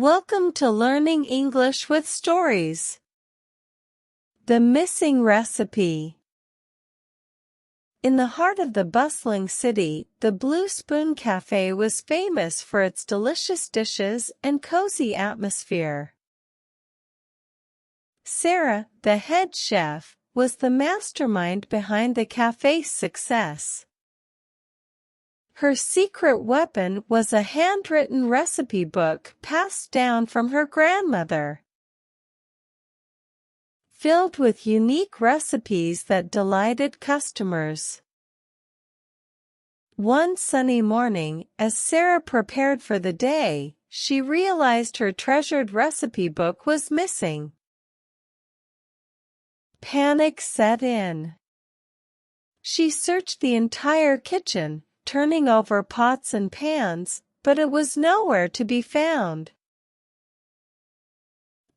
Welcome to Learning English with Stories. The Missing Recipe. In the heart of the bustling city, the Blue Spoon Café was famous for its delicious dishes and cozy atmosphere. Sarah, the head chef, was the mastermind behind the cafe's success. Her secret weapon was a handwritten recipe book passed down from her grandmother, filled with unique recipes that delighted customers. One sunny morning, as Sarah prepared for the day, she realized her treasured recipe book was missing. Panic set in. She searched the entire kitchen, turning over pots and pans, but it was nowhere to be found.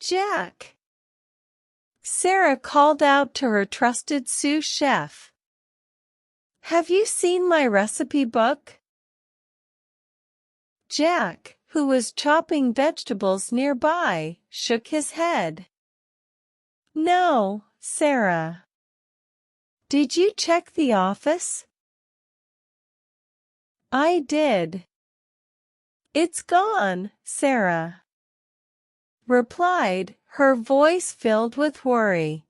"Jack!" Sarah called out to her trusted sous chef. "Have you seen my recipe book?" Jack, who was chopping vegetables nearby, shook his head. "No, Sarah." "Did you check the office?" "I did." "It's gone," Sarah replied, her voice filled with worry.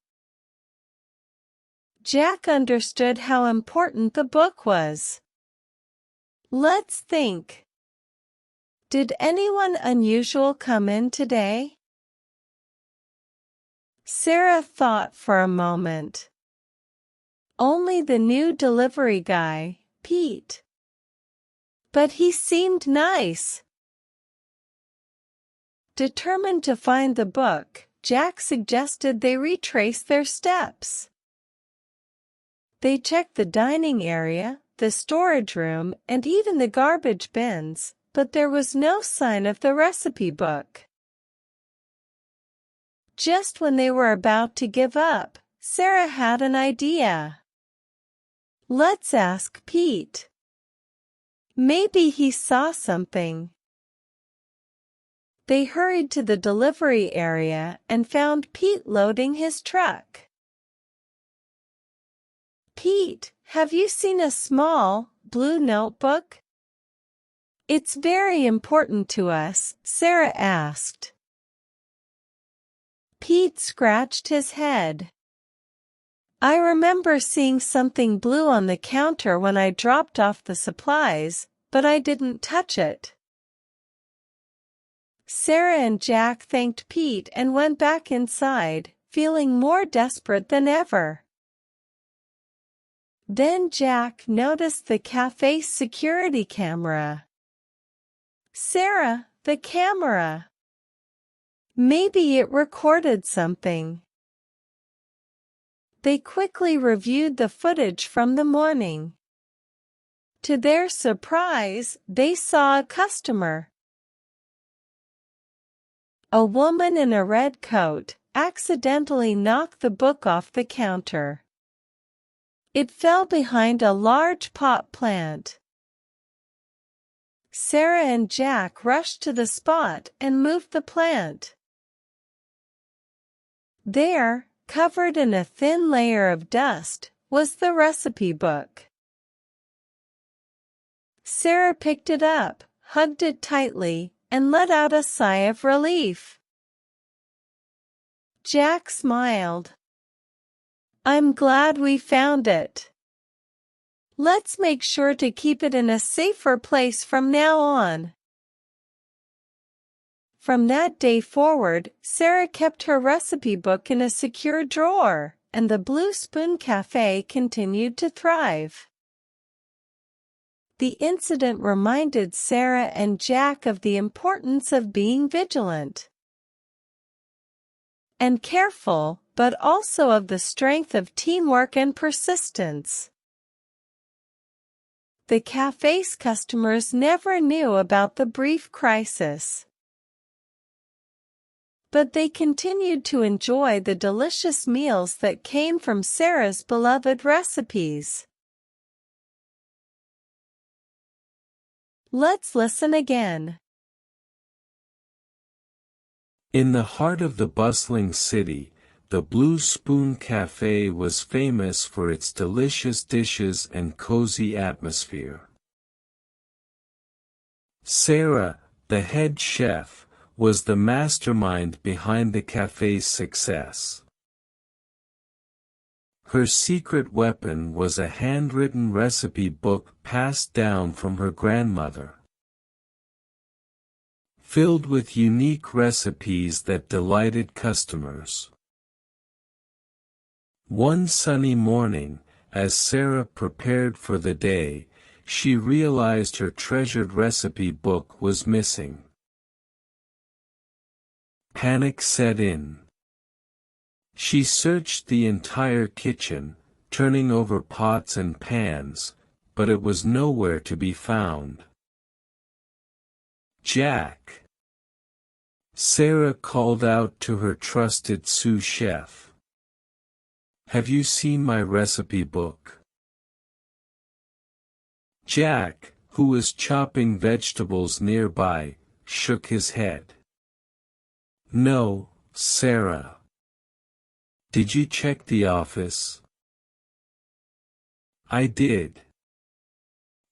Jack understood how important the book was. Let's think. Did anyone unusual come in today? Sarah thought for a moment. Only the new delivery guy, Pete. But he seemed nice. Determined to find the book, Jack suggested they retrace their steps. They checked the dining area, the storage room, and even the garbage bins, but there was no sign of the recipe book. Just when they were about to give up, Sarah had an idea. "Let's ask Pete. Maybe he saw something." They hurried to the delivery area and found Pete loading his truck. "Pete, have you seen a small, blue notebook?" "It's very important to us," Sarah asked. Pete scratched his head. "I remember seeing something blue on the counter when I dropped off the supplies, but I didn't touch it." Sarah and Jack thanked Pete and went back inside, feeling more desperate than ever. Then Jack noticed the cafe's security camera. "Sarah, the camera. Maybe it recorded something." They quickly reviewed the footage from the morning. To their surprise, they saw a customer. A woman in a red coat accidentally knocked the book off the counter. It fell behind a large pot plant. Sarah and Jack rushed to the spot and moved the plant. There, covered in a thin layer of dust, was the recipe book. Sarah picked it up, hugged it tightly, and let out a sigh of relief. Jack smiled. "I'm glad we found it. Let's make sure to keep it in a safer place from now on." From that day forward, Sarah kept her recipe book in a secure drawer, and the Blue Spoon Café continued to thrive. The incident reminded Sarah and Jack of the importance of being vigilant and careful, but also of the strength of teamwork and persistence. The cafe's customers never knew about the brief crisis, but they continued to enjoy the delicious meals that came from Sarah's beloved recipes. Let's listen again. In the heart of the bustling city, the Blue Spoon Café was famous for its delicious dishes and cozy atmosphere. Sarah, the head chef, was the mastermind behind the café's success. Her secret weapon was a handwritten recipe book passed down from her grandmother, filled with unique recipes that delighted customers. One sunny morning, as Sarah prepared for the day, she realized her treasured recipe book was missing. Panic set in. She searched the entire kitchen, turning over pots and pans, but it was nowhere to be found. "Jack!" Sarah called out to her trusted sous chef. "Have you seen my recipe book?" Jack, who was chopping vegetables nearby, shook his head. "No, Sarah." "Did you check the office?" "I did."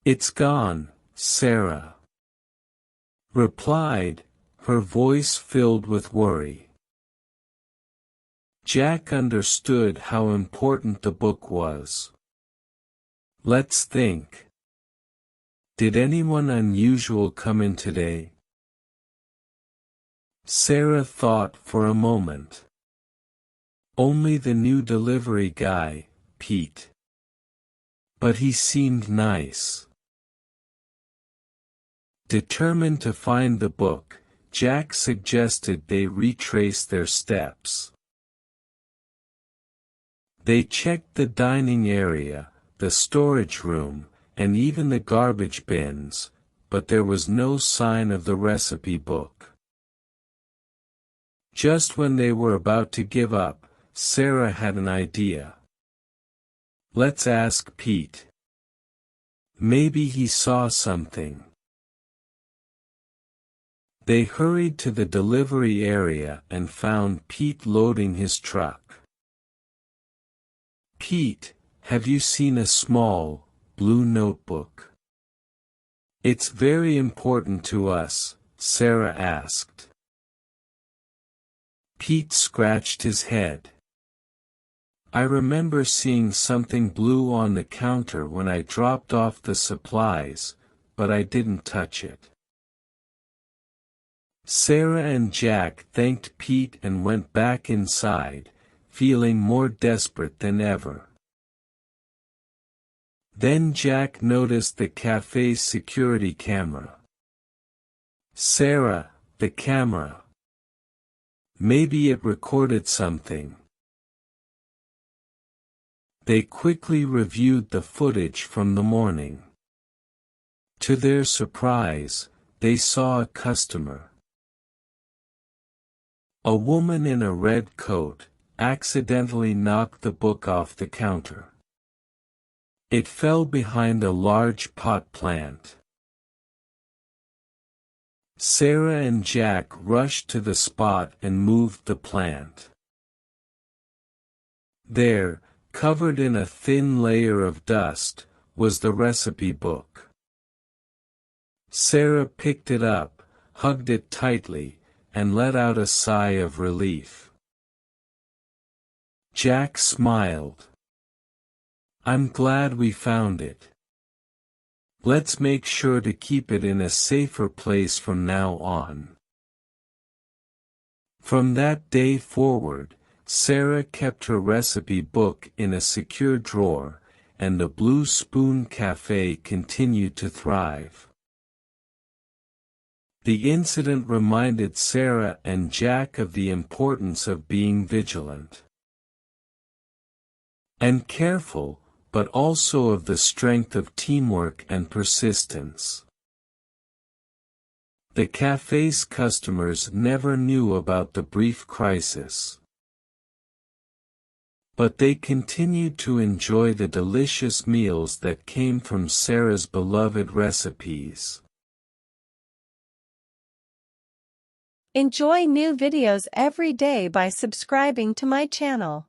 "It's gone," Sarah replied, her voice filled with worry. Jack understood how important the book was. "Let's think. Did anyone unusual come in today?" Sarah thought for a moment. "Only the new delivery guy, Pete. But he seemed nice." Determined to find the book, Jack suggested they retrace their steps. They checked the dining area, the storage room, and even the garbage bins, but there was no sign of the recipe book. Just when they were about to give up, Sarah had an idea. "Let's ask Pete. Maybe he saw something." They hurried to the delivery area and found Pete loading his truck. "Pete, have you seen a small, blue notebook?" "It's very important to us," Sarah asked. Pete scratched his head. "I remember seeing something blue on the counter when I dropped off the supplies, but I didn't touch it." Sarah and Jack thanked Pete and went back inside, feeling more desperate than ever. Then Jack noticed the cafe's security camera. "Sarah, the camera. Maybe it recorded something." They quickly reviewed the footage from the morning. To their surprise, they saw a customer. A woman in a red coat accidentally knocked the book off the counter. It fell behind a large pot plant. Sarah and Jack rushed to the spot and moved the plant. There, covered in a thin layer of dust, was the recipe book. Sarah picked it up, hugged it tightly, and let out a sigh of relief. Jack smiled. "I'm glad we found it. Let's make sure to keep it in a safer place from now on." From that day forward, Sarah kept her recipe book in a secure drawer, and the Blue Spoon Café continued to thrive. The incident reminded Sarah and Jack of the importance of being vigilant and careful, but also of the strength of teamwork and persistence. The cafe's customers never knew about the brief crisis, but they continued to enjoy the delicious meals that came from Sarah's beloved recipes. Enjoy new videos every day by subscribing to my channel.